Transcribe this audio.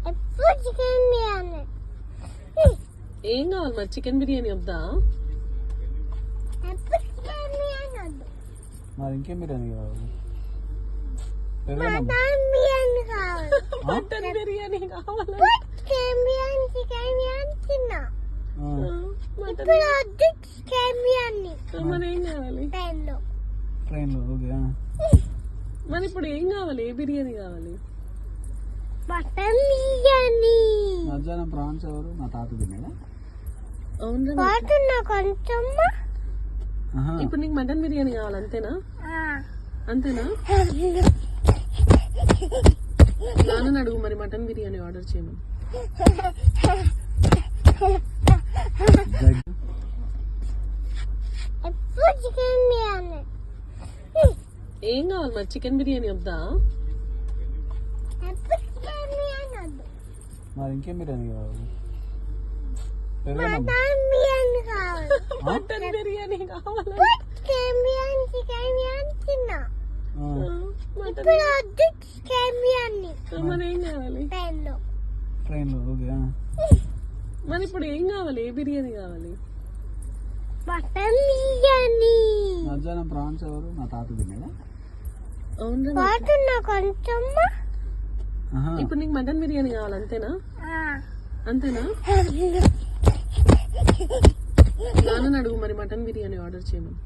ఎప్పుడు చికెన్ బిర్యానీ. ఏం కావాలి మరి? చికెన్ బిర్యానీ వద్దా? ఎప్పుడు చికెన్ బిర్యానీ వద్దు. మరి ఇంకేం బిర్యానీ కావాలి? మటన్ బిర్యానీ కావాలి. మటన్ బిర్యానీ కావాలి. చికెన్ బిర్యానీ తిన్నా. మటన్ ఇప్పుడు వద్దు చికెన్ బిర్యానీ. మరి ఏం కావాలి? ట్రైన్లో. ట్రైన్లో ఓకే. మరి ఇప్పుడు ఏం కావాలి? ఏ బిర్యానీ కావాలి? మటన్ బిర్యానీ. మధ్యాహ్నం ప్రాన్స్ ఎవరు? మా తాత తిన్నాడా? అవును. పోతున్నా కొంచెం. ఇప్పుడు నీకు మటన్ బిర్యానీ కావాలి అంతేనా? అంతేనా? నాన్న అడుగు మరి మటన్ బిర్యానీ ఆర్డర్ చేయమని. ఎప్పుడు చికెన్ బిర్యానీ. ఏం కావాలి మరి? చికెన్ బిర్యానీ వద్దా? ఎప్పుడు చికెన్ బిర్యానీ వద్దు. మరి ఇంకేం బిర్యానీ కావాలి? మటన్ బిర్యానీ కావాలి. మటన్ బిర్యానీ కావాలి. చికెన్ బిర్యానీ తిన్నా. మటన్ ఇప్పుడు వద్దు చికెన్ బిర్యానీ. మరి ఏం కావాలి? ట్రైన్లో. ట్రైన్లో ఓకే. మరి ఇప్పుడు ఏం కావాలి? ఏ బిర్యానీ కావాలి? మటన్ బిర్యానీ. మధ్యాహ్నం ప్రాన్స్ ఎవరు? మా తాత తిన్నాడా? అవును. పోతున్నా కొంచెం. ఇప్పుడు నీకు మటన్ బిర్యానీ కావాలి అంతేనా? అంతేనా? నాన్న అడుగు మరి మటన్ బిర్యానీ ఆర్డర్ చేయమని.